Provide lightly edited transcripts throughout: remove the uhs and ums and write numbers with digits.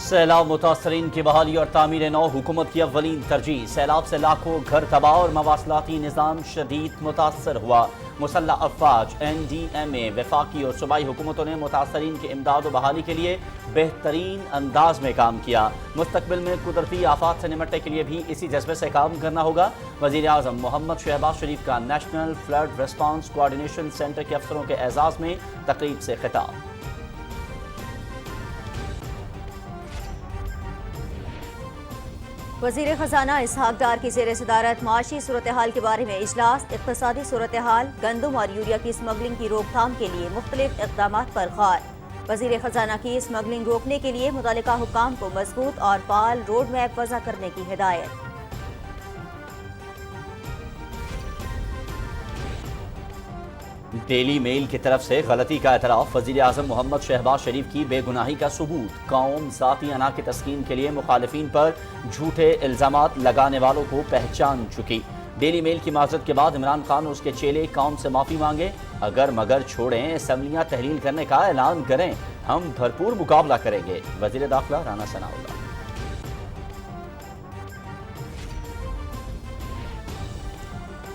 سیلاب متاثرین کی بحالی اور تعمیر نو حکومت کی اولین ترجیح۔ سیلاب سے لاکھوں گھر تباہ اور مواصلاتی نظام شدید متاثر ہوا۔ مسلح افواج، NDMA، وفاقی اور صوبائی حکومتوں نے متاثرین کی امداد و بحالی کے لیے بہترین انداز میں کام کیا۔ مستقبل میں قدرتی آفات سے نمٹنے کے لیے بھی اسی جذبے سے کام کرنا ہوگا۔ وزیر اعظم محمد شہباز شریف کا National Flood Response Coordination Centre کے افسروں کے اعزاز میں تقریب سے خطاب۔ وزیر خزانہ اسحاق ڈار کی زیر صدارت معاشی صورتحال کے بارے میں اجلاس۔ اقتصادی صورتحال، گندم اور یوریا کی اسمگلنگ کی روک تھام کے لیے مختلف اقدامات پر غور۔ وزیر خزانہ کی اسمگلنگ روکنے کے لیے متعلقہ حکام کو مضبوط اور فعال روڈ میپ وضع کرنے کی ہدایت۔ ڈیلی میل کی طرف سے غلطی کا اعتراف۔ وزیر اعظم محمد شہباز شریف کی بے گناہی کا ثبوت۔ قوم ذاتی انا کی تسکین کے لیے مخالفین پر جھوٹے الزامات لگانے والوں کو پہچان چکی۔ ڈیلی میل کی معذرت کے بعد عمران خان اور اس کے چیلے قوم سے معافی مانگے۔ اگر مگر چھوڑیں، اسمبلیاں تحلیل کرنے کا اعلان کریں، ہم بھرپور مقابلہ کریں گے۔ وزیر داخلہ Rana Sanaullah.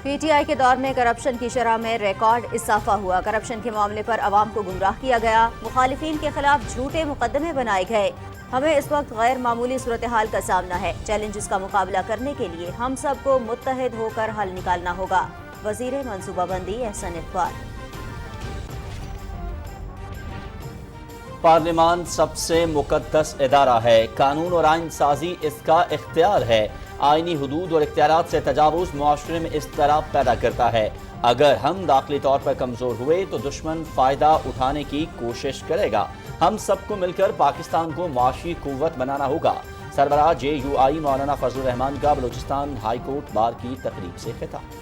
P T I کے دور میں کرپشن کی شرح میں ریکارڈ اضافہ ہوا۔ کرپشن کے معاملے پر عوام کو گمراہ کیا گیا، مخالفین کے خلاف جھوٹے مقدمے بنائے گئے۔ ہمیں اس وقت غیر معمولی صورتحال کا سامنا ہے۔ چیلنجز کا مقابلہ کرنے کے لیے ہم سب کو متحد ہو کر حل نکالنا ہوگا۔ وزیر منصوبہ بندی احسن اقبال۔ پارلیمان سب سے مقدس ادارہ ہے، قانون اور آئین سازی اس کا اختیار ہے۔ آئینی حدود اور اختیارات سے تجاوز معاشرے میں اضطراب پیدا کرتا ہے۔ اگر ہم داخلی طور پر کمزور ہوئے تو دشمن فائدہ اٹھانے کی کوشش کرے گا۔ ہم سب کو مل کر پاکستان کو معاشی قوت بنانا ہوگا۔ سربراہ JUI مولانا فضل الرحمان کا بلوچستان ہائی کورٹ بار کی تقریب سے خطاب۔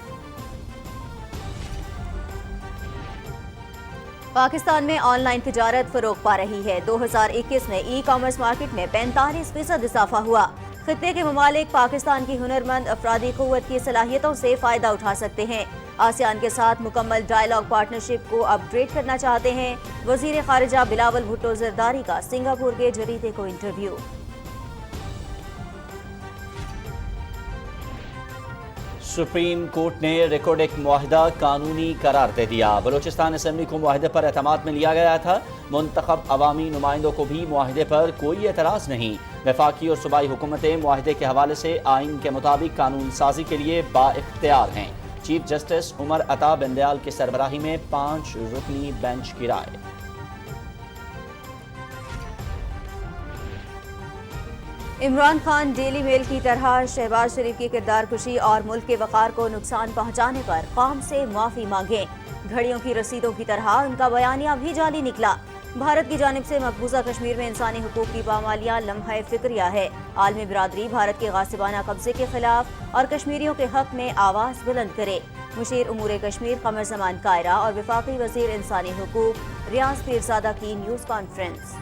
پاکستان میں آن لائن تجارت فروغ پا رہی ہے۔ 2021 میں ای کامرس مارکیٹ میں 45% اضافہ ہوا۔ خطے کے ممالک پاکستان کی ہنرمند افرادی قوت کی صلاحیتوں سے فائدہ اٹھا سکتے ہیں۔ آسیان کے ساتھ مکمل ڈائیلاگ پارٹنرشپ کو اپ گریڈ کرنا چاہتے ہیں۔ وزیر خارجہ بلاول بھٹو زرداری کا سنگاپور کے جریدے کو انٹرویو۔ سپریم کورٹ نے ریکارڈ ایک معاہدہ قانونی قرار دے دیا۔ بلوچستان اسمبلی کو معاہدے پر اعتماد میں لیا گیا تھا۔ منتخب عوامی نمائندوں کو بھی معاہدے پر کوئی اعتراض نہیں۔ وفاقی اور صوبائی حکومتیں معاہدے کے حوالے سے آئین کے مطابق قانون سازی کے لیے بااختیار ہیں۔ چیف جسٹس عمر عطا بندیال کی سربراہی میں 5 رکنی بینچ کی رائے۔ عمران خان ڈیلی میل کی طرح شہباز شریف کی کردار کشی اور ملک کے وقار کو نقصان پہنچانے پر قوم سے معافی مانگیں۔ گھڑیوں کی رسیدوں کی طرح ان کا بیانیہ بھی جعلی نکلا۔ بھارت کی جانب سے مقبوضہ کشمیر میں انسانی حقوق کی پامالیاں لمحہ فکریہ ہے۔ عالمی برادری بھارت کے غاصبانہ قبضے کے خلاف اور کشمیریوں کے حق میں آواز بلند کرے۔ مشیر امور کشمیر قمر زمان کائرہ اور وفاقی وزیر انسانی حقوق ریاض پیرزادہ کی نیوز کانفرنس۔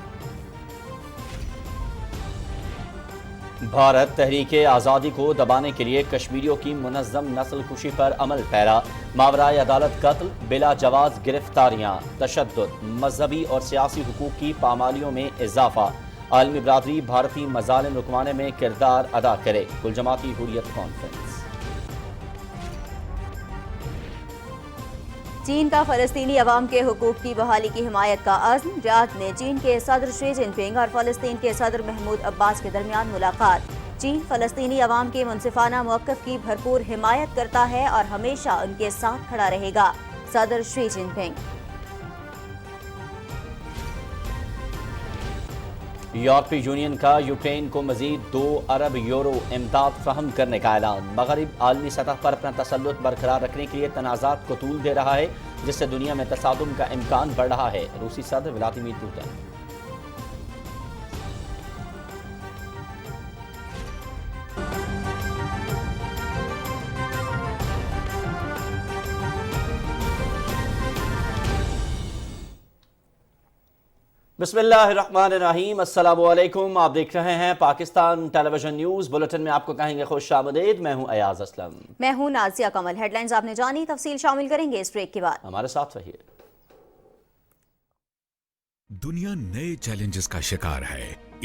بھارت تحریک آزادی کو دبانے کے لیے کشمیریوں کی منظم نسل کشی پر عمل پیرا۔ ماورائے عدالت قتل، بلا جواز گرفتاریاں، تشدد، مذہبی اور سیاسی حقوق کی پامالیوں میں اضافہ۔ عالمی برادری بھارتی مظالم رکوانے میں کردار ادا کرے۔ کل جماعتی حریت کانفرنس۔ چین کا فلسطینی عوام کے حقوق کی بحالی کی حمایت کا عزم۔ ریاض میں چین کے صدر شی جن پنگ اور فلسطین کے صدر محمود عباس کے درمیان ملاقات۔ چین فلسطینی عوام کے منصفانہ موقف کی بھرپور حمایت کرتا ہے اور ہمیشہ ان کے ساتھ کھڑا رہے گا۔ صدر شی جن پنگ۔ یورپی یونین کا یوکرین کو مزید 2 ارب یورو امداد فراہم کرنے کا اعلان۔ مغرب عالمی سطح پر اپنا تسلط برقرار رکھنے کے لیے تنازعات کو طول دے رہا ہے، جس سے دنیا میں تصادم کا امکان بڑھ رہا ہے۔ روسی صدر ولادیمیر پوتن۔ بسم اللہ الرحمن الرحیم، السلام علیکم۔ آپ دیکھ رہے ہیں پاکستان ٹیلی ویژن نیوز بلٹن میں، آپ کو کہیں گے خوش آمدید۔ میں ہوں ایاز اسلم۔ میں ہوں نازیہ کمل۔ ہیڈ لائنز آپ نے جانی، تفصیل شامل کریں گے اس بریک کے بعد۔ ہمارے ساتھ رہیے۔ دنیا نئے چیلنجز کا شکار ہے۔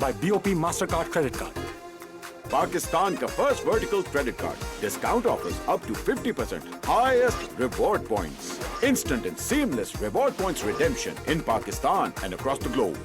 By BOP Mastercard credit card. Pakistan ka first vertical credit card. Discount offers up to 50%. Highest reward points. Instant and seamless reward points redemption in Pakistan and across the globe.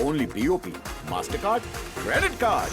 Only BOP Mastercard credit card.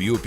BOP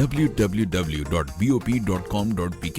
www.bop.com.pk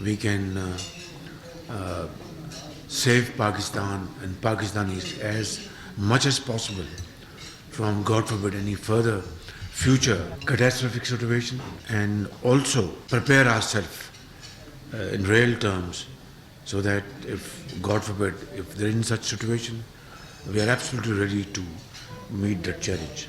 We can save Pakistan and Pakistanis as much as possible from, God forbid, any further future catastrophic situation, and also prepare ourselves in real terms so that if, God forbid, if there is such situation, we are absolutely ready to meet that challenge.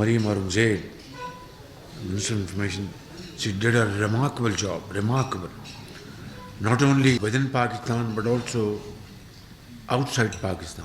Maryam Aurangzeb, Minister of Information, she did a remarkable job, remarkable, not only within Pakistan but also outside Pakistan.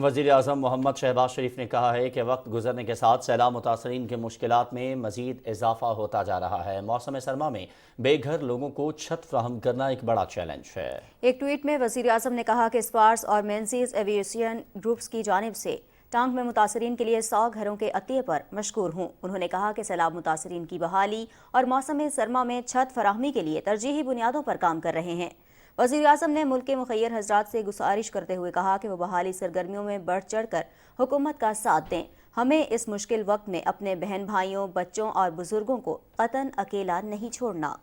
وزیر اعظم محمد شہباز شریف نے کہا ہے کہ وقت گزرنے کے ساتھ سیلاب متاثرین کی مشکلات میں مزید اضافہ ہوتا جا رہا ہے۔ موسم سرما میں بے گھر لوگوں کو چھت فراہم کرنا ایک بڑا چیلنج ہے۔ ایک ٹویٹ میں وزیر اعظم نے کہا کہ اسپارس اور مینزیز ایویشن گروپس کی جانب سے ٹانک میں متاثرین کے لیے 100 گھروں کے عطیے پر مشکور ہوں۔ انہوں نے کہا کہ سیلاب متاثرین کی بحالی اور موسم سرما میں چھت فراہمی کے لیے ترجیحی بنیادوں پر کام کر رہے ہیں۔ وزیر اعظم نے ملک کے مخیر حضرات سے گزارش کرتے ہوئے کہا کہ وہ بحالی سرگرمیوں میں بڑھ چڑھ کر حکومت کا ساتھ دیں۔ ہمیں اس مشکل وقت میں اپنے بہن بھائیوں، بچوں اور بزرگوں کو قطعاً اکیلا نہیں چھوڑنا۔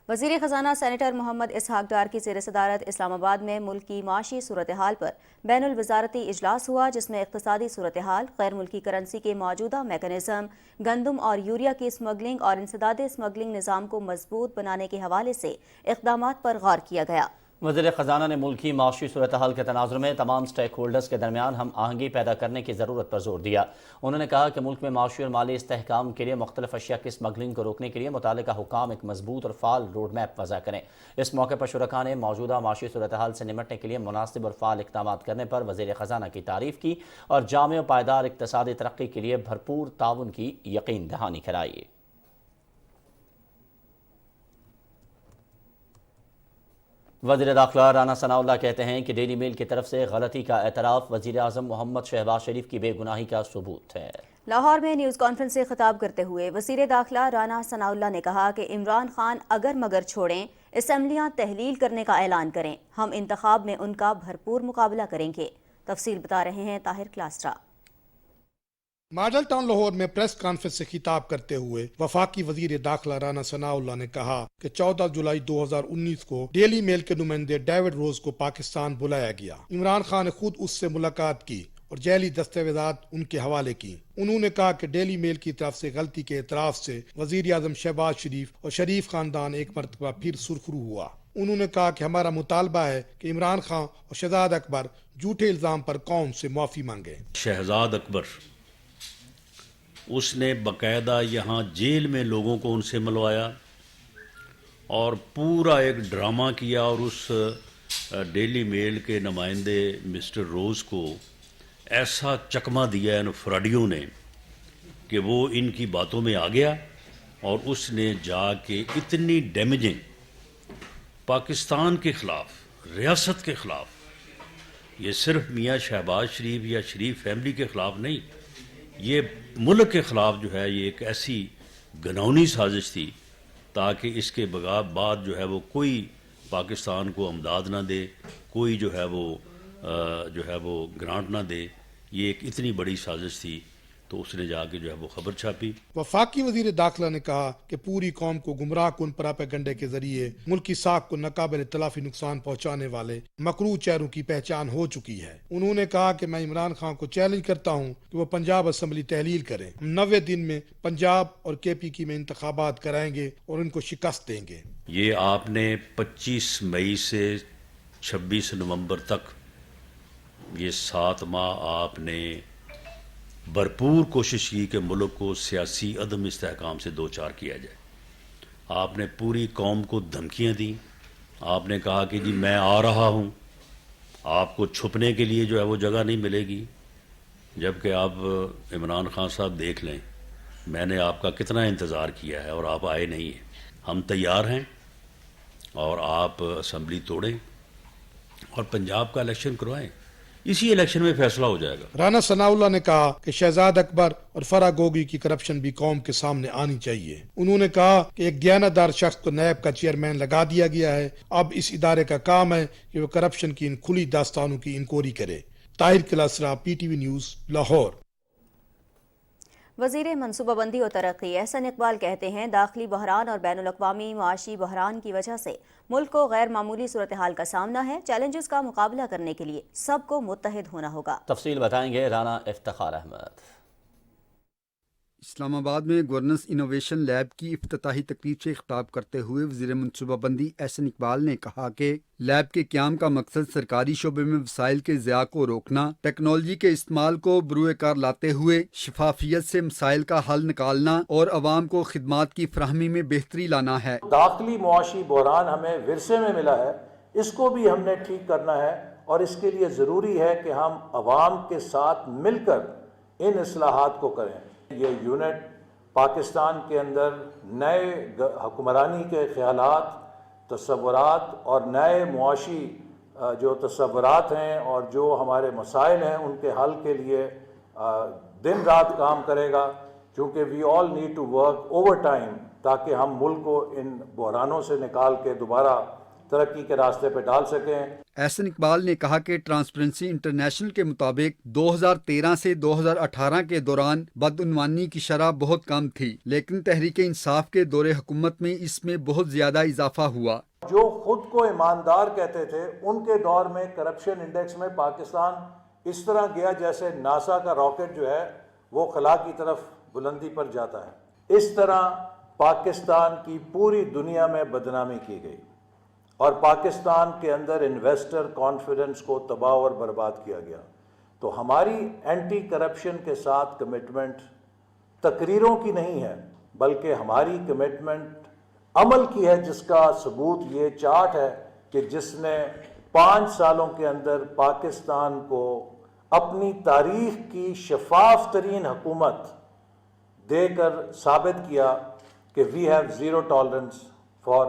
وزیر خزانہ سینیٹر محمد اسحاق ڈار کی زیر صدارت اسلام آباد میں ملک کی معاشی صورتحال پر بین الوزارتی اجلاس ہوا، جس میں اقتصادی صورتحال، غیر ملکی کرنسی کے موجودہ میکانزم، گندم اور یوریا کی اسمگلنگ اور انسداد اسمگلنگ نظام کو مضبوط بنانے کے حوالے سے اقدامات پر غور کیا گیا۔ وزیر خزانہ نے ملکی معاشی صورتحال کے تناظر میں تمام سٹیک ہولڈرز کے درمیان ہم آہنگی پیدا کرنے کی ضرورت پر زور دیا۔ انہوں نے کہا کہ ملک میں معاشی اور مالی استحکام کے لیے مختلف اشیاء کی اسمگلنگ کو روکنے کے لیے متعلقہ حکام ایک مضبوط اور فعال روڈ میپ وضع کریں۔ اس موقع پر شرکاء نے موجودہ معاشی صورتحال سے نمٹنے کے لیے مناسب اور فعال اقدامات کرنے پر وزیر خزانہ کی تعریف کی اور جامع و پائیدار اقتصادی ترقی کے لیے بھرپور تعاون کی یقین دہانی کرائی۔ وزیر داخلہ رانا ثناء اللہ کہتے ہیں کہ ڈیلی میل کی طرف سے غلطی کا اعتراف وزیر اعظم محمد شہباز شریف کی بے گناہی کا ثبوت ہے۔ لاہور میں نیوز کانفرنس سے خطاب کرتے ہوئے وزیر داخلہ رانا ثناء اللہ نے کہا کہ عمران خان اگر مگر چھوڑیں، اسمبلیاں تحلیل کرنے کا اعلان کریں، ہم انتخاب میں ان کا بھرپور مقابلہ کریں گے۔ تفصیل بتا رہے ہیں طاہر کلاسٹرا۔ ماڈل ٹاؤن لاہور میں پریس کانفرنس سے خطاب کرتے ہوئے وفاقی وزیر داخلہ رانا ثناء اللہ نے کہا کہ 14 جولائی 2019 کو ڈیلی میل کے نمائندے ڈیوڈ روز کو پاکستان بلایا گیا۔ عمران خان نے خود اس سے ملاقات کی اور جعلی دستاویزات ان کے حوالے کی۔ انہوں نے کہا کہ ڈیلی میل کی طرف سے غلطی کے اعتراف سے وزیر اعظم شہباز شریف اور شریف خاندان ایک مرتبہ پھر سرخرو ہوا۔ انہوں نے کہا کہ ہمارا مطالبہ ہے کہ عمران خان اور شہزاد اکبر جھوٹے الزام پر قوم سے معافی مانگے۔ شہزاد اکبر اس نے باقاعدہ یہاں جیل میں لوگوں کو ان سے ملوایا اور پورا ایک ڈرامہ کیا، اور اس ڈیلی میل کے نمائندے مسٹر روز کو ایسا چکمہ دیا ان فراڈیوں نے کہ وہ ان کی باتوں میں آ گیا، اور اس نے جا کے اتنی ڈیمیجنگ پاکستان کے خلاف، ریاست کے خلاف، یہ صرف میاں شہباز شریف یا شریف فیملی کے خلاف نہیں، یہ ملک کے خلاف جو ہے یہ ایک ایسی گناؤنی سازش تھی تاکہ اس کے بعد جو ہے وہ کوئی پاکستان کو امداد نہ دے، کوئی جو ہے وہ گرانٹ نہ دے۔ یہ ایک اتنی بڑی سازش تھی، تو اس نے جا کے جو ہے وہ خبر چھاپی۔ وفاقی وزیر داخلہ نے کہا کہ پوری قوم کو گمراہ کن پراپیگنڈے کے ذریعے ملکی ساکھ کو ناقابل تلافی نقصان پہنچانے والے مکروہ چہروں کی پہچان ہو چکی ہے۔ انہوں نے کہا کہ میں عمران خان کو چیلنج کرتا ہوں کہ وہ پنجاب اسمبلی تحلیل کریں، ہم 90 دن میں پنجاب اور KPK میں انتخابات کرائیں گے اور ان کو شکست دیں گے۔ یہ آپ نے 25 مئی سے 26 نومبر تک یہ 7 ماہ آپ نے بھرپور کوشش کی کہ ملک کو سیاسی عدم استحکام سے دوچار کیا جائے۔ آپ نے پوری قوم کو دھمکیاں دیں، آپ نے کہا کہ جی میں آ رہا ہوں، آپ کو چھپنے کے لیے جو ہے وہ جگہ نہیں ملے گی، جبکہ آپ عمران خان صاحب دیکھ لیں میں نے آپ کا کتنا انتظار کیا ہے اور آپ آئے نہیں ہیں۔ ہم تیار ہیں اور آپ اسمبلی توڑیں اور پنجاب کا الیکشن کروائیں، اسی الیکشن میں فیصلہ ہو جائے گا۔ رانا ثناء اللہ نے کہا کہ شہزاد اکبر اور فرح گوگی کی کرپشن بھی قوم کے سامنے آنی چاہیے۔ انہوں نے کہا کہ ایک دیانتدار شخص کو نیب کا چیئرمین لگا دیا گیا ہے، اب اس ادارے کا کام ہے کہ وہ کرپشن کی ان کھلی داستانوں کی انکوائری کرے۔ Tahir Klasra, PTV news, Lahore. وزیر منصوبہ بندی و ترقی احسن اقبال کہتے ہیں داخلی بحران اور بین الاقوامی معاشی بحران کی وجہ سے ملک کو غیر معمولی صورتحال کا سامنا ہے۔ چیلنجز کا مقابلہ کرنے کے لیے سب کو متحد ہونا ہوگا۔ تفصیل بتائیں گے رانا افتخار احمد۔ اسلام آباد میں گورننس انوویشن لیب کی افتتاحی تقریب سے خطاب کرتے ہوئے وزیر منصوبہ بندی احسن اقبال نے کہا کہ لیب کے قیام کا مقصد سرکاری شعبے میں وسائل کے ضیاع کو روکنا، ٹیکنالوجی کے استعمال کو بروئے کار لاتے ہوئے شفافیت سے مسائل کا حل نکالنا اور عوام کو خدمات کی فراہمی میں بہتری لانا ہے۔ داخلی معاشی بحران ہمیں ورثے میں ملا ہے، اس کو بھی ہم نے ٹھیک کرنا ہے اور اس کے لیے ضروری ہے کہ ہم عوام کے ساتھ مل کر ان اصلاحات کو کریں. یہ یونٹ پاکستان کے اندر نئے حکمرانی کے خیالات، تصورات اور نئے معاشی جو تصورات ہیں اور جو ہمارے مسائل ہیں ان کے حل کے لیے دن رات کام کرے گا، کیونکہ we all need to work overtime تاکہ ہم ملک کو ان بحرانوں سے نکال کے دوبارہ ترقی کے راستے پہ ڈال سکیں. احسن اقبال نے کہا کہ ٹرانسپیرنسی انٹرنیشنل کے مطابق 2013 سے 2018 کے دوران بدعنوانی کی شرح بہت کم تھی، لیکن تحریک انصاف کے دور حکومت میں اس میں بہت زیادہ اضافہ ہوا. جو خود کو ایماندار کہتے تھے ان کے دور میں کرپشن انڈیکس میں پاکستان اس طرح گیا جیسے ناسا کا راکٹ جو ہے وہ خلا کی طرف بلندی پر جاتا ہے. اس طرح پاکستان کی پوری دنیا میں بدنامی کی گئی اور پاکستان کے اندر انویسٹر کانفیڈنس کو تباہ اور برباد کیا گیا. تو ہماری اینٹی کرپشن کے ساتھ کمٹمنٹ تقریروں کی نہیں ہے، بلکہ ہماری کمٹمنٹ عمل کی ہے، جس کا ثبوت یہ چارٹ ہے کہ جس نے 5 سالوں کے اندر پاکستان کو اپنی تاریخ کی شفاف ترین حکومت دے کر ثابت کیا کہ we have zero tolerance for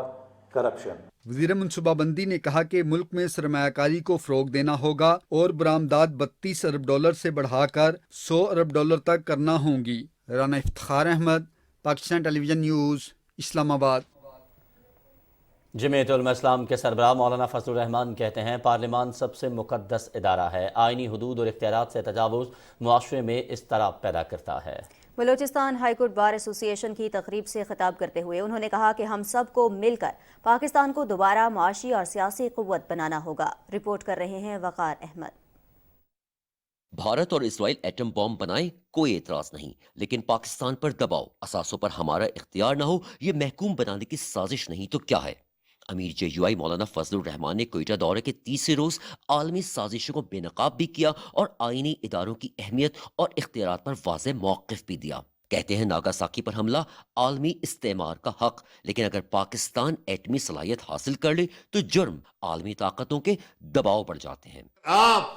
corruption. وزیر منصوبہ بندی نے کہا کہ ملک میں سرمایہ کاری کو فروغ دینا ہوگا اور برآمدات 32 ارب ڈالر سے بڑھا کر 100 ارب ڈالر تک کرنا ہوں گی. رانا افتخار احمد، پاکستان ٹیلی ویژن نیوز، اسلام آباد. جمعیت علماء اسلام کے سربراہ مولانا فضل الرحمان کہتے ہیں پارلیمان سب سے مقدس ادارہ ہے. آئینی حدود اور اختیارات سے تجاوز معاشرے میں اضطراب پیدا کرتا ہے. بلوچستان ہائی کورٹ بار ایسوسی ایشن کی تقریب سے خطاب کرتے ہوئے انہوں نے کہا کہ ہم سب کو مل کر پاکستان کو دوبارہ معاشی اور سیاسی قوت بنانا ہوگا. رپورٹ کر رہے ہیں وقار احمد. بھارت اور اسرائیل ایٹم بم بنائیں، کوئی اعتراض نہیں، لیکن پاکستان پر دباؤ، اثاثوں پر ہمارا اختیار نہ ہو، یہ محکوم بنانے کی سازش نہیں تو کیا ہے؟ امیر JUI مولانا فضل الرحمان نے کوئٹہ دورے کے تیسرے روز عالمی سازشوں کو بے نقاب بھی کیا اور آئینی اداروں کی اہمیت اور اختیارات پر واضح موقف بھی دیا. کہتے ہیں ناگاساکی پر حملہ عالمی استعمار کا حق، لیکن اگر پاکستان ایٹمی صلاحیت حاصل کر لے تو جرم عالمی طاقتوں کے دباؤ بڑھ جاتے ہیں. آپ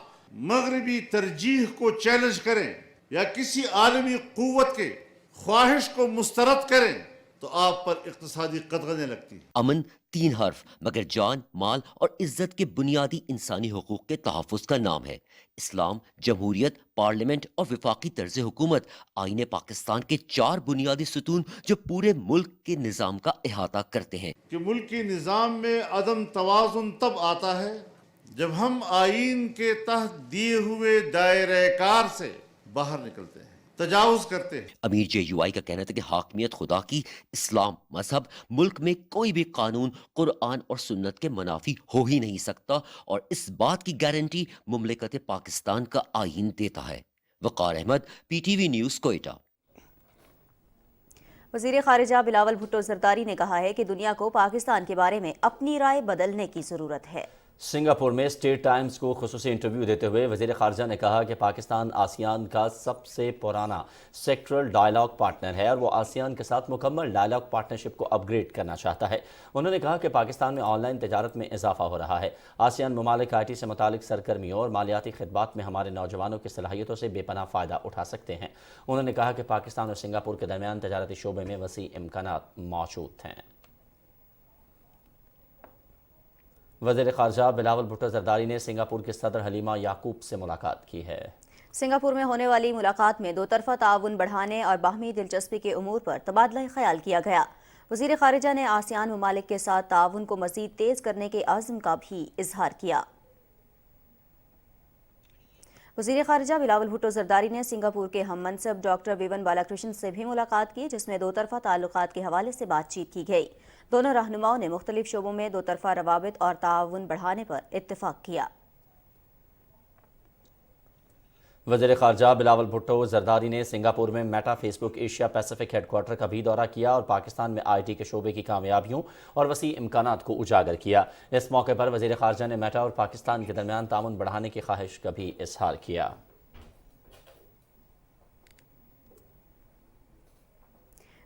مغربی ترجیح کو چیلنج کریں یا کسی عالمی قوت کے خواہش کو مسترد کریں تو آپ پر اقتصادی قدغنیں لگتی. امن 3 حرف مگر جان، مال اور عزت کے بنیادی انسانی حقوق کے تحفظ کا نام ہے. اسلام، جمہوریت، پارلیمنٹ اور وفاقی طرز حکومت آئین پاکستان کے 4 بنیادی ستون جو پورے ملک کے نظام کا احاطہ کرتے ہیں. کہ ملکی نظام میں عدم توازن تب آتا ہے جب ہم آئین کے تحت دیے ہوئے دائرہ کار سے باہر نکلتے ہیں، تجاوز کرتے ہیں. امیر JUI کا کہنا تھا کہ حاکمیت خدا کی، اسلام مذہب، ملک میں کوئی بھی قانون قرآن اور سنت کے منافی ہو ہی نہیں سکتا اور اس بات کی گارنٹی مملکت پاکستان کا آئین دیتا ہے. وقار احمد، PTV نیوز، کوئٹہ. وزیر خارجہ بلاول بھٹو زرداری نے کہا ہے کہ دنیا کو پاکستان کے بارے میں اپنی رائے بدلنے کی ضرورت ہے. سنگاپور میں اسٹیٹ ٹائمز کو خصوصی انٹرویو دیتے ہوئے وزیر خارجہ نے کہا کہ پاکستان آسیان کا سب سے پرانا سیکٹرل ڈائیلاگ پارٹنر ہے اور وہ آسیان کے ساتھ مکمل ڈائیلاگ پارٹنرشپ کو اپ گریڈ کرنا چاہتا ہے. انہوں نے کہا کہ پاکستان میں آن لائن تجارت میں اضافہ ہو رہا ہے. آسیان ممالک IT سے متعلق سرگرمیوں اور مالیاتی خدمات میں ہمارے نوجوانوں کی صلاحیتوں سے بے پناہ فائدہ اٹھا سکتے ہیں. انہوں نے کہا کہ پاکستان اور سنگاپور کے درمیان تجارتی شعبے میں وسیع امکانات موجود ہیں. وزیر خارجہ بلاول بھٹو زرداری نے سنگاپور کے صدر حلیمہ یعقوب سے ملاقات کی ہے. سنگاپور میں ہونے والی ملاقات میں 2 طرفہ تعاون بڑھانے اور باہمی دلچسپی کے امور پر تبادلہ خیال کیا گیا. وزیر خارجہ نے آسیان ممالک کے ساتھ تعاون کو مزید تیز کرنے کے عزم کا بھی اظہار کیا. وزیر خارجہ بلاول بھٹو زرداری نے سنگاپور کے ہم منصب ڈاکٹر بیون بالا کرشن سے بھی ملاقات کی، جس میں 2 طرفہ تعلقات کے حوالے سے بات چیت کی گئی. دونوں رہنماؤں نے مختلف شعبوں میں 2 طرفہ روابط اور تعاون بڑھانے پر اتفاق کیا. وزیر خارجہ بلاول بھٹو زرداری نے سنگاپور میں میٹا فیس بک ایشیا پیسیفک ہیڈ کوارٹر کا بھی دورہ کیا اور پاکستان میں IT کے شعبے کی کامیابیوں اور وسیع امکانات کو اجاگر کیا. اس موقع پر وزیر خارجہ نے میٹا اور پاکستان کے درمیان تعاون بڑھانے کی خواہش کا بھی اظہار کیا.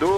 2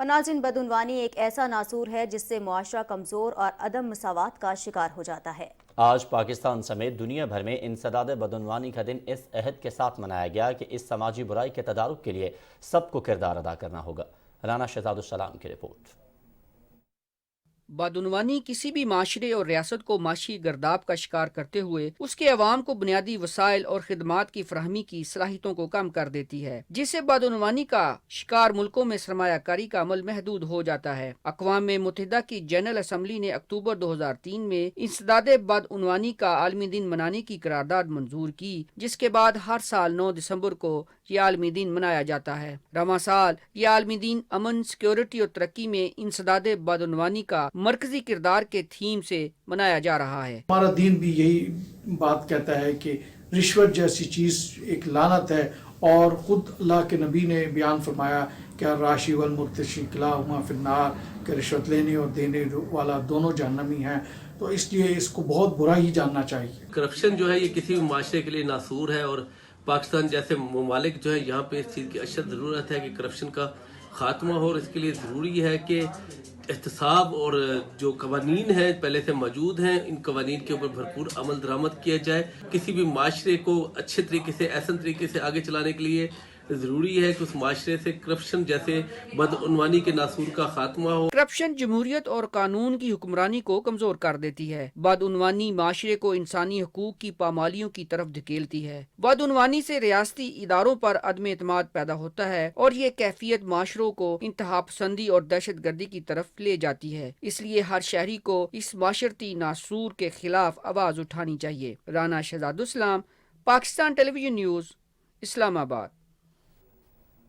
اور ناظرین، بدعنوانی ایک ایسا ناسور ہے جس سے معاشرہ کمزور اور عدم مساوات کا شکار ہو جاتا ہے۔ آج پاکستان سمیت دنیا بھر میں انسداد بدعنوانی کا دن اس عہد کے ساتھ منایا گیا کہ اس سماجی برائی کے تدارک کے لیے سب کو کردار ادا کرنا ہوگا۔ رانا شہزاد السلام کی رپورٹ۔ بدعنوانی کسی بھی معاشرے اور ریاست کو معاشی گرداب کا شکار کرتے ہوئے اس کے عوام کو بنیادی وسائل اور خدمات کی فراہمی کی صلاحیتوں کو کم کر دیتی ہے، جس سے بدعنوانی کا شکار ملکوں میں سرمایہ کاری کا عمل محدود ہو جاتا ہے۔ اقوام متحدہ کی جنرل اسمبلی نے اکتوبر 2003 میں انسداد بدعنوانی کا عالمی دن منانے کی قرارداد منظور کی، جس کے بعد ہر سال 9 دسمبر کو یہ عالمی دن منایا جاتا ہے۔ رواں سال یہ عالمی دن امن، سیکیورٹی اور ترقی میں انسداد بدعنوانی کا مرکزی کردار کے تھیم سے منایا جا رہا ہے۔ ہمارا دین بھی یہی بات کہتا ہے کہ رشوت جیسی چیز ایک لعنت ہے، اور خود اللہ کے نبی نے بیان فرمایا کہ الراشی والمرتشی کلاہما فی النار، کہ رشوت لینے اور دینے والا دونوں جہنمی ہیں، تو اس لیے اس کو بہت برا ہی جاننا چاہیے۔ کرپشن جو ہے یہ کسی بھی معاشرے کے لیے ناسور ہے، اور پاکستان جیسے ممالک جو ہے یہاں پہ اس چیز کی اشد ضرورت ہے کہ کرپشن کا خاتمہ ہو، اور اس کے لیے ضروری ہے کہ احتساب اور جو قوانین ہیں پہلے سے موجود ہیں ان قوانین کے اوپر بھرپور عمل درآمد کیا جائے۔ کسی بھی معاشرے کو اچھے طریقے سے، احسن طریقے سے آگے چلانے کے لیے ضروری ہے کہ اس معاشرے سے کرپشن جیسے بدعنوانی کے ناسور کا خاتمہ ہو۔ کرپشن جمہوریت اور قانون کی حکمرانی کو کمزور کر دیتی ہے۔ بدعنوانی معاشرے کو انسانی حقوق کی پامالیوں کی طرف دھکیلتی ہے۔ بدعنوانی سے ریاستی اداروں پر عدم اعتماد پیدا ہوتا ہے، اور یہ کیفیت معاشروں کو انتہا پسندی اور دہشت گردی کی طرف لے جاتی ہے۔ اس لیے ہر شہری کو اس معاشرتی ناسور کے خلاف آواز اٹھانی چاہیے۔ رانا شہزاد السلام، پاکستان ٹیلی ویژن نیوز، اسلام آباد۔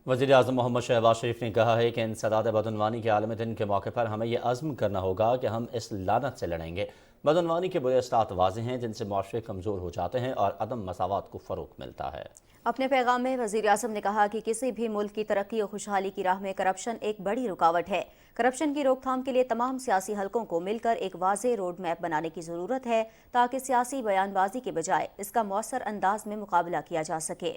وزیر اعظم محمد شہباز شریف نے کہا ہے کہ انسداد بدعنوانی کے عالمی دن کے موقع پر ہمیں یہ عزم کرنا ہوگا کہ ہم اس لعنت سے لڑیں گے۔ بدعنوانی کے برے اثرات واضح ہیں جن سے معاشرے کمزور ہو جاتے ہیں اور عدم مساوات کو فروغ ملتا ہے۔ اپنے پیغام میں وزیر اعظم نے کہا کہ کسی بھی ملک کی ترقی اور خوشحالی کی راہ میں کرپشن ایک بڑی رکاوٹ ہے۔ کرپشن کی روک تھام کے لیے تمام سیاسی حلقوں کو مل کر ایک واضح روڈ میپ بنانے کی ضرورت ہے تاکہ سیاسی بیان بازی کے بجائے اس کا مؤثر انداز میں مقابلہ کیا جا سکے۔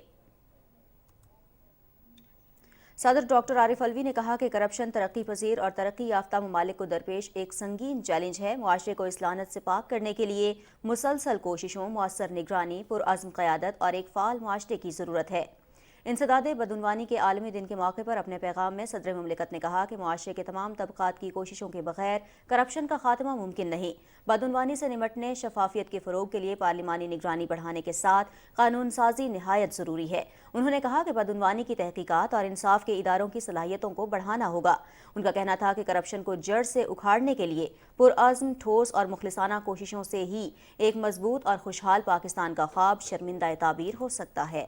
صدر ڈاکٹر عارف علوی نے کہا کہ کرپشن ترقی پذیر اور ترقی یافتہ ممالک کو درپیش ایک سنگین چیلنج ہے۔ معاشرے کو اس لعنت سے پاک کرنے کے لیے مسلسل کوششوں، مؤثر نگرانی، پرعزم قیادت اور ایک فعال معاشرے کی ضرورت ہے۔ انسداد بدعنوانی کے عالمی دن کے موقع پر اپنے پیغام میں صدر مملکت نے کہا کہ معاشرے کے تمام طبقات کی کوششوں کے بغیر کرپشن کا خاتمہ ممکن نہیں۔ بدعنوانی سے نمٹنے، شفافیت کے فروغ کے لیے پارلیمانی نگرانی بڑھانے کے ساتھ قانون سازی نہایت ضروری ہے۔ انہوں نے کہا کہ بدعنوانی کی تحقیقات اور انصاف کے اداروں کی صلاحیتوں کو بڑھانا ہوگا۔ ان کا کہنا تھا کہ کرپشن کو جڑ سے اکھاڑنے کے لیے پرعزم، ٹھوس اور مخلصانہ کوششوں سے ہی ایک مضبوط اور خوشحال پاکستان کا خواب شرمندہ تعبیر ہو سکتا ہے۔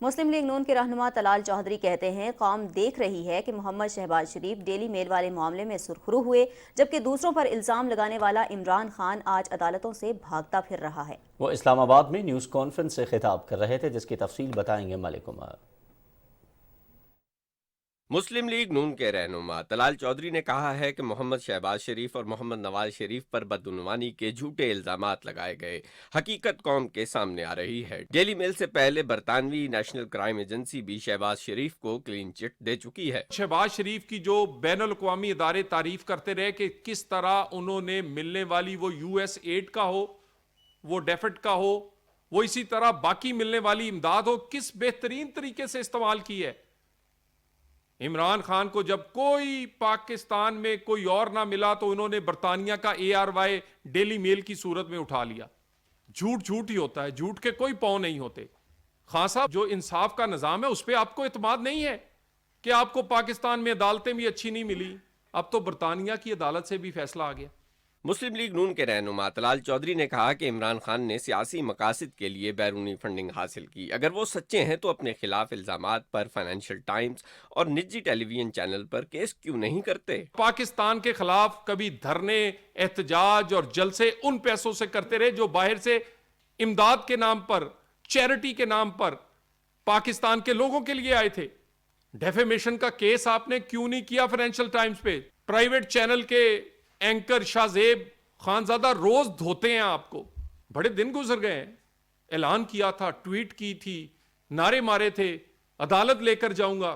مسلم لیگ نون کے رہنما طلال چودھری کہتے ہیں قوم دیکھ رہی ہے کہ محمد شہباز شریف ڈیلی میل والے معاملے میں سرخرو ہوئے، جبکہ دوسروں پر الزام لگانے والا عمران خان آج عدالتوں سے بھاگتا پھر رہا ہے۔ وہ اسلام آباد میں نیوز کانفرنس سے خطاب کر رہے تھے، جس کی تفصیل بتائیں گے ملک عمر۔ مسلم لیگ نون کے رہنما طلال چودھری نے کہا ہے کہ محمد شہباز شریف اور محمد نواز شریف پر بدعنوانی کے جھوٹے الزامات لگائے گئے۔ حقیقت قوم کے سامنے آ رہی ہے۔ ڈیلی میل سے پہلے برطانوی نیشنل کرائم ایجنسی بھی شہباز شریف کو کلین چٹ دے چکی ہے۔ شہباز شریف کی جو بین الاقوامی ادارے تعریف کرتے رہے کہ کس طرح انہوں نے ملنے والی وہ US ایڈ کا ہو، وہ ڈیفٹ کا ہو، وہ اسی طرح باقی ملنے والی امداد ہو، کس بہترین طریقے سے استعمال کی ہے۔ عمران خان کو جب کوئی پاکستان میں کوئی اور نہ ملا تو انہوں نے برطانیہ کا ARY ڈیلی میل کی صورت میں اٹھا لیا۔ جھوٹ جھوٹ ہی ہوتا ہے، جھوٹ کے کوئی پاؤں نہیں ہوتے۔ خان صاحب، جو انصاف کا نظام ہے اس پہ آپ کو اعتماد نہیں ہے کہ آپ کو پاکستان میں عدالتیں بھی اچھی نہیں ملی، اب تو برطانیہ کی عدالت سے بھی فیصلہ آ گیا۔ مسلم لیگ نون کے رہنما طلال چودھری نے کہا کہ عمران خان نے سیاسی مقاصد کے لیے بیرونی فنڈنگ حاصل کی۔ اگر وہ سچے ہیں تو اپنے خلاف الزامات پر فائنینشل ٹائمز اور نجی ٹیلی ویژن چینل پر کیس کیوں نہیں کرتے؟ پاکستان کے خلاف کبھی دھرنے، احتجاج اور جلسے ان پیسوں سے کرتے رہے جو باہر سے امداد کے نام پر، چیریٹی کے نام پر پاکستان کے لوگوں کے لیے آئے تھے۔ ڈیفیمیشن کا کیس آپ نے کیوں نہیں کیا فائنینشل ٹائمز پہ؟ پرائیویٹ چینل کے اینکر شاہ زیب خانزادہ روز دھوتے ہیں آپ کو۔ بڑے دن گزر گئے ہیں، اعلان کیا تھا، ٹویٹ کی تھی، نعرے مارے تھے، عدالت لے کر جاؤں گا،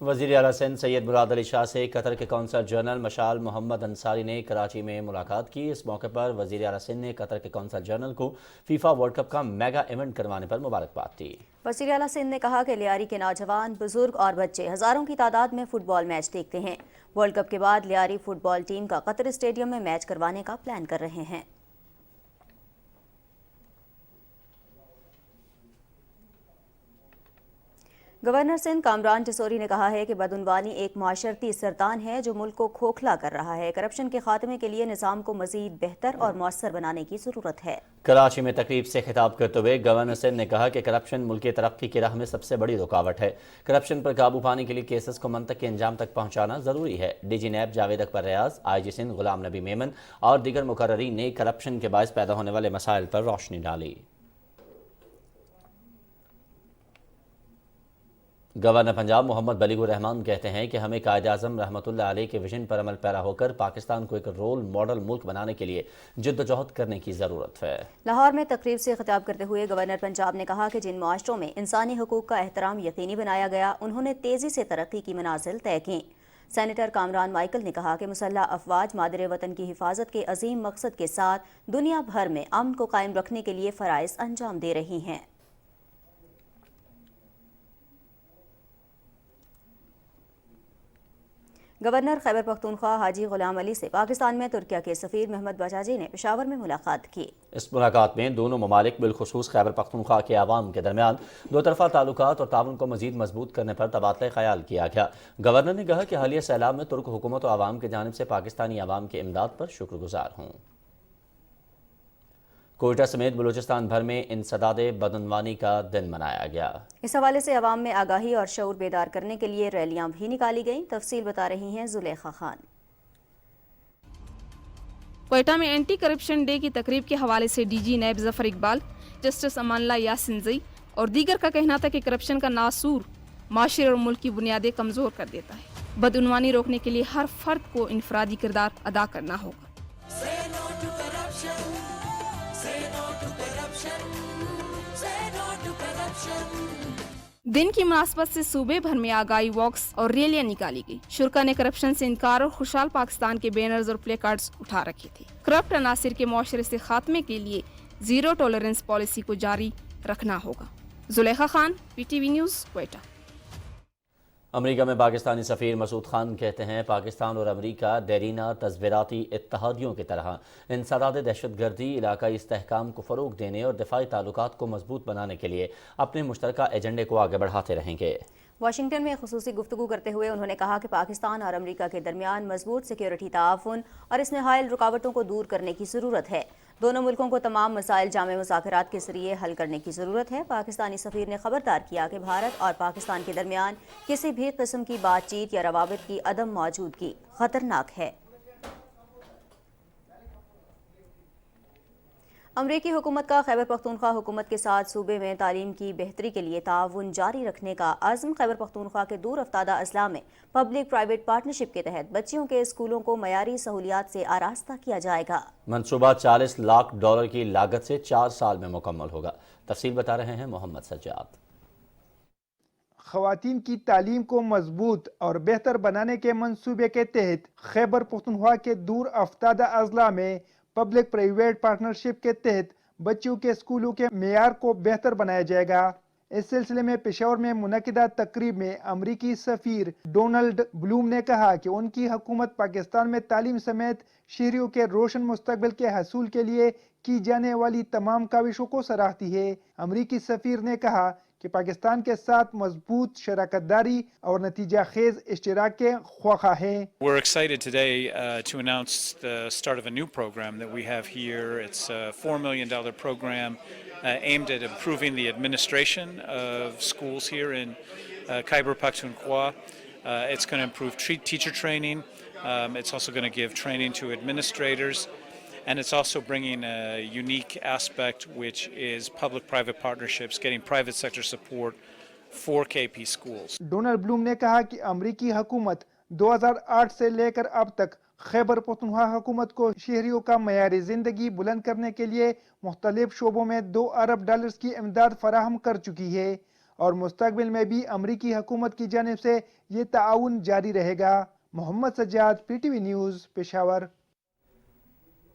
وزیر اعلیٰ سندھ سید مراد علی شاہ سے قطر کے قونصل جنرل مشال محمد انصاری نے کراچی میں ملاقات کی۔ اس موقع پر وزیر اعلیٰ سندھ نے قطر کے قونصل جنرل کو فیفا ورلڈ کپ کا میگا ایونٹ کروانے پر مبارکباد دی۔ وزیر اعلیٰ سندھ نے کہا کہ لیاری کے نوجوان، بزرگ اور بچے ہزاروں کی تعداد میں فٹ بال میچ دیکھتے ہیں۔ ورلڈ کپ کے بعد لیاری فٹ بال ٹیم کا قطر اسٹیڈیم میں میچ کروانے کا پلان کر رہے ہیں۔ گورنر سندھ کامران ٹسوری نے کہا ہے کہ بدعنوانی ایک معاشرتی سرطان ہے جو ملک کو کھوکھلا کر رہا ہے۔ کرپشن کے خاتمے کے لیے نظام کو مزید بہتر اور مؤثر بنانے کی ضرورت ہے۔ کراچی میں تقریب سے خطاب کرتے ہوئے گورنر سندھ نے کہا کہ کرپشن ملک کی ترقی کی راہ میں سب سے بڑی رکاوٹ ہے۔ کرپشن پر قابو پانے کے لیے کیسز کو منطقی انجام تک پہنچانا ضروری ہے۔ ڈی جی نیب جاوید اکبر ریاض، آئی جی سندھ غلام نبی میمن اور دیگر مقررین نے کرپشن کے باعث پیدا ہونے والے مسائل پر روشنی ڈالی۔ گورنر پنجاب محمد بلیغ الرحمان کہتے ہیں کہ ہمیں قائد اعظم رحمۃ اللہ علیہ کے ویژن پر عمل پیرا ہو کر پاکستان کو ایک رول ماڈل ملک بنانے کے لیے جدوجہد کرنے کی ضرورت ہے۔ لاہور میں تقریب سے خطاب کرتے ہوئے گورنر پنجاب نے کہا کہ جن معاشروں میں انسانی حقوق کا احترام یقینی بنایا گیا، انہوں نے تیزی سے ترقی کی منازل طے کی۔ سینیٹر کامران مائیکل نے کہا کہ مسلح افواج مادر وطن کی حفاظت کے عظیم مقصد کے ساتھ دنیا بھر میں امن کو قائم رکھنے کے لیے فرائض انجام دے رہی ہیں۔ گورنر خیبر پختونخوا حاجی غلام علی سے پاکستان میں ترکیہ کے سفیر محمد بجاجی نے پشاور میں ملاقات کی۔ اس ملاقات میں دونوں ممالک بالخصوص خیبر پختونخوا کے عوام کے درمیان دو طرفہ تعلقات اور تعاون کو مزید مضبوط کرنے پر تبادلہ خیال کیا گیا۔ گورنر نے کہا کہ حالیہ سیلاب میں ترک حکومت و عوام کی جانب سے پاکستانی عوام کی امداد پر شکر گزار ہوں۔ کوئٹہ سمیت بلوچستان بھر میں انسداد بدعنوانی کا دن منایا گیا۔ اس حوالے سے عوام میں آگاہی اور شعور بیدار کرنے کے لیے ریلیاں بھی نکالی گئیں۔ تفصیل بتا رہی ہیں زلیخا خان۔ کوئٹہ میں اینٹی کرپشن ڈے کی تقریب کے حوالے سے ڈی جی نیب ظفر اقبال، جسٹس امان اللہ یاسین زئی اور دیگر کا کہنا تھا کہ کرپشن کا ناسور معاشرے اور ملک کی بنیادیں کمزور کر دیتا ہے۔ بدعنوانی روکنے کے لیے ہر فرد کو انفرادی کردار ادا کرنا ہوگا۔ دن کی مناسبت سے صوبے بھر میں آگاہی واکس اور ریلیاں نکالی گئی۔ شرکا نے کرپشن سے انکار اور خوشحال پاکستان کے بینرز اور پلے کارڈز اٹھا رکھے تھے۔ کرپٹ عناصر کے معاشرے سے خاتمے کے لیے زیرو ٹالرنس پالیسی کو جاری رکھنا ہوگا۔ Zulekha Khan, P T V news, Quetta. امریکہ میں پاکستانی سفیر مسعود خان کہتے ہیں پاکستان اور امریکہ دیرینہ تصویراتی اتحادیوں کی طرح انسداد دہشت گردی، علاقائی استحکام کو فروغ دینے اور دفاعی تعلقات کو مضبوط بنانے کے لیے اپنے مشترکہ ایجنڈے کو آگے بڑھاتے رہیں گے۔ واشنگٹن میں خصوصی گفتگو کرتے ہوئے انہوں نے کہا کہ پاکستان اور امریکہ کے درمیان مضبوط سیکیورٹی تعاون اور اس میں حائل رکاوٹوں کو دور کرنے کی ضرورت ہے۔ دونوں ملکوں کو تمام مسائل جامع مذاکرات کے ذریعے حل کرنے کی ضرورت ہے۔ پاکستانی سفیر نے خبردار کیا کہ بھارت اور پاکستان کے درمیان کسی بھی قسم کی بات چیت یا روابط کی عدم موجودگی خطرناک ہے۔ امریکی حکومت کا خیبر پختونخوا حکومت کے ساتھ صوبے میں تعلیم کی بہتری کے لیے تعاون جاری رکھنے کا عزم۔ خیبر پختونخوا کے دور افتادہ اضلاع میں پبلک پرائیویٹ پارٹنرشپ کے تحت بچیوں کے اسکولوں کو معیاری سہولیات سے آراستہ کیا جائے گا۔ منصوبہ $40 لاکھ کی لاگت سے 4 سال میں مکمل ہوگا۔ تفصیل بتا رہے ہیں محمد سجاد۔ خواتین کی تعلیم کو مضبوط اور بہتر بنانے کے منصوبے کے تحت خیبر پختونخوا کے دور افتادہ اضلاع میں پبلک پرائیویٹ پارٹنرشپ کے تحت بچوں کے اسکولوں کے معیار کو بہتر بنایا جائے گا۔ اس سلسلے میں پشاور میں منعقدہ تقریب میں امریکی سفیر ڈونلڈ بلوم نے کہا کہ ان کی حکومت پاکستان میں تعلیم سمیت شہریوں کے روشن مستقبل کے حصول کے لیے کی جانے والی تمام کاوشوں کو سراہتی ہے۔ امریکی سفیر نے کہا کہ پاکستان کے ساتھ مضبوط شراکت داری اور نتیجہ خیز اشتراک کے خواہاں ہیں۔ We're excited today to announce the start of a new program that we have here. It's a $4 million program aimed at improving the administration of schools here in Khyber Pakhtunkhwa. It's going to improve teacher training. It's also going to give training to administrators. And it's also bringing a unique aspect, which is public-private partnerships, getting private sector support for KP schools. Donald بلوم نے کہا کہ امریکی حکومت 2008 سے لے کر اب تک خیبر پختونخوا حکومت کو شہریوں کا معیار زندگی بلند کرنے کے لیے مختلف شعبوں میں $2 ارب کی امداد فراہم کر چکی ہے۔ اور مستقبل میں بھی امریکی حکومت کی جانب سے یہ تعاون جاری رہے گا۔ Muhammad Sajjad, P T V news, Peshawar.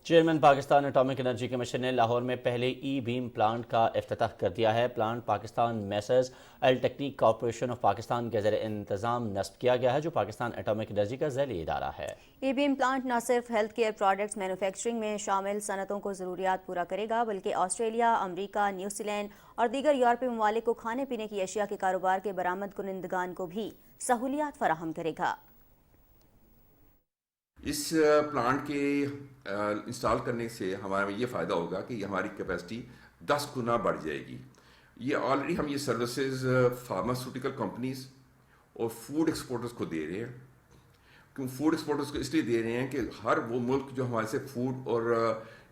Chairman Pakistan atomic energy commission نے لاہور میں پہلے ای بیم پلانٹ کا افتتاح کر دیا ہے۔ پلانٹ پاکستان میسرز ایل ٹیکنیک کارپوریشن آف پاکستان کے زیر انتظام نصب کیا گیا ہے، جو پاکستان اٹامک انرجی کا ذیلی ادارہ ہے۔ ای بیم پلانٹ نہ صرف ہیلتھ کیئر پروڈکٹس مینوفیکچرنگ میں شامل صنعتوں کو ضروریات پورا کرے گا، بلکہ آسٹریلیا، امریکہ، نیوزی لینڈ اور دیگر یورپی ممالک کو کھانے پینے کی اشیاء کے کاروبار کے برآمد کنندگان کو بھی سہولیات فراہم کرے گا۔ اس پلانٹ کے انسٹال کرنے سے ہمارا یہ فائدہ ہوگا کہ ہماری کیپیسٹی 10 گنا بڑھ جائے گی۔ یہ آلریڈی ہم یہ سروسز فارماسیوٹیکل کمپنیز اور فوڈ ایکسپورٹرز کو دے رہے ہیں۔ کیوں فوڈ ایکسپورٹرز کو اس لیے دے رہے ہیں کہ ہر وہ ملک جو ہمارے سے فوڈ اور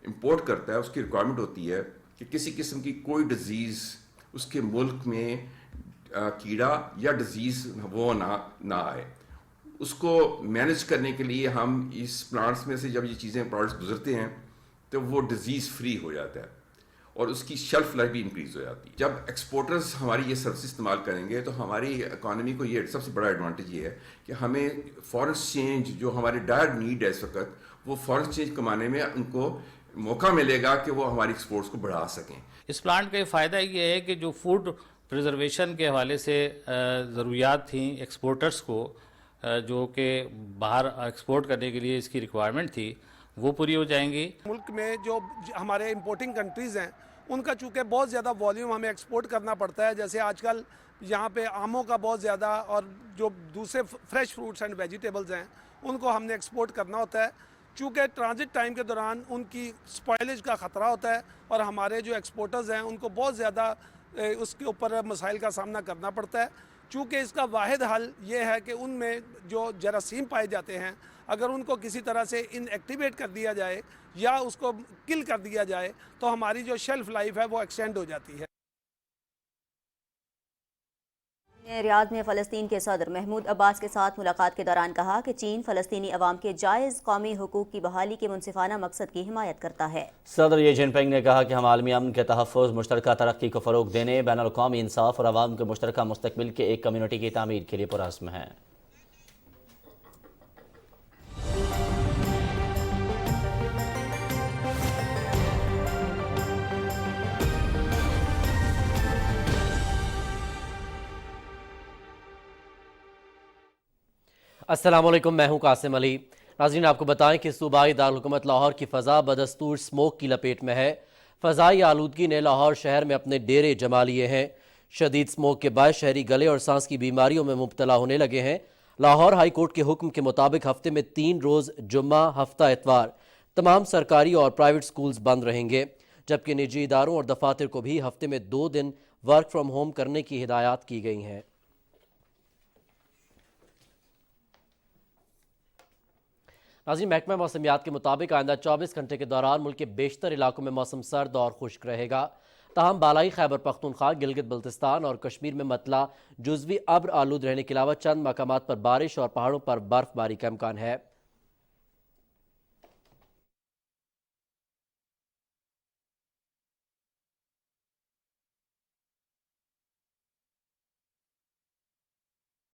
امپورٹ کرتا ہے، اس کی ریکوائرمنٹ ہوتی ہے کہ کسی قسم کی کوئی ڈیزیز اس کے ملک میں کیڑا یا ڈیزیز وہ نہ آئے۔ اس کو مینج کرنے کے لیے ہم اس پلانٹس میں سے جب یہ چیزیں پروڈکٹس گزرتے ہیں تو وہ ڈیزیز فری ہو جاتا ہے اور اس کی شیلف لائف بھی انکریز ہو جاتی ہے۔ جب ایکسپورٹرز ہماری یہ سروس استعمال کریں گے تو ہماری اکانومی کو یہ سب سے بڑا ایڈوانٹیج یہ ہے کہ ہمیں فارن ایکسچینج جو ہماری ڈائر نیڈ ہے اس وقت، وہ فارن ایکسچینج کمانے میں ان کو موقع ملے گا کہ وہ ہماری ایکسپورٹس کو بڑھا سکیں۔ اس پلانٹ کا فائدہ یہ ہے کہ جو فوڈ پریزرویشن کے حوالے سے ضروریات تھیں ایکسپورٹرز کو، جو کہ باہر ایکسپورٹ کرنے کے لیے اس کی ریکوائرمنٹ تھی، وہ پوری ہو جائیں گی۔ ملک میں جو ہمارے امپورٹنگ کنٹریز ہیں ان کا چونکہ بہت زیادہ والیوم ہمیں ایکسپورٹ کرنا پڑتا ہے، جیسے آج کل یہاں پہ آموں کا بہت زیادہ اور جو دوسرے فریش فروٹس اینڈ ویجیٹیبلز ہیں ان کو ہم نے ایکسپورٹ کرنا ہوتا ہے، چونکہ ٹرانزٹ ٹائم کے دوران ان کی سپائلج کا خطرہ ہوتا ہے اور ہمارے جو ایکسپورٹرز ہیں ان کو بہت زیادہ اس کے اوپر مسائل کا سامنا کرنا پڑتا ہے۔ چونکہ اس کا واحد حل یہ ہے کہ ان میں جو جراثیم پائے جاتے ہیں اگر ان کو کسی طرح سے ان ایکٹیویٹ کر دیا جائے یا اس کو کل کر دیا جائے تو ہماری جو شیلف لائف ہے وہ ایکسٹینڈ ہو جاتی ہے۔ ریاض میں فلسطین کے صدر محمود عباس کے ساتھ ملاقات کے دوران کہا کہ چین فلسطینی عوام کے جائز قومی حقوق کی بحالی کے منصفانہ مقصد کی حمایت کرتا ہے۔ صدر شی جن پنگ نے کہا کہ ہم عالمی امن کے تحفظ، مشترکہ ترقی کو فروغ دینے، بین الاقوامی انصاف اور عوام کے مشترکہ مستقبل کے ایک کمیونٹی کی تعمیر کے لیے پرعزم ہیں۔ السلام علیکم، میں ہوں قاسم علی۔ ناظرین، آپ کو بتائیں کہ صوبائی دارالحکومت لاہور کی فضا بدستور سموک کی لپیٹ میں ہے۔ فضائی آلودگی نے لاہور شہر میں اپنے ڈیرے جما لیے ہیں۔ شدید سموک کے باعث شہری گلے اور سانس کی بیماریوں میں مبتلا ہونے لگے ہیں۔ لاہور ہائی کورٹ کے حکم کے مطابق ہفتے میں 3 روز جمعہ، ہفتہ اتوار تمام سرکاری اور پرائیویٹ سکولز بند رہیں گے، جبکہ نجی اداروں اور دفاتر کو بھی ہفتے میں 2 دن ورک فرام ہوم کرنے کی ہدایات کی گئی ہیں۔ ناظرین، محکمہ موسمیات کے مطابق آئندہ 24 گھنٹے کے دوران ملک کے بیشتر علاقوں میں موسم سرد اور خشک رہے گا، تاہم بالائی خیبر پختونخوا، گلگت بلتستان اور کشمیر میں مطلع جزوی ابر آلود رہنے کے علاوہ چند مقامات پر بارش اور پہاڑوں پر برف باری کا امکان ہے۔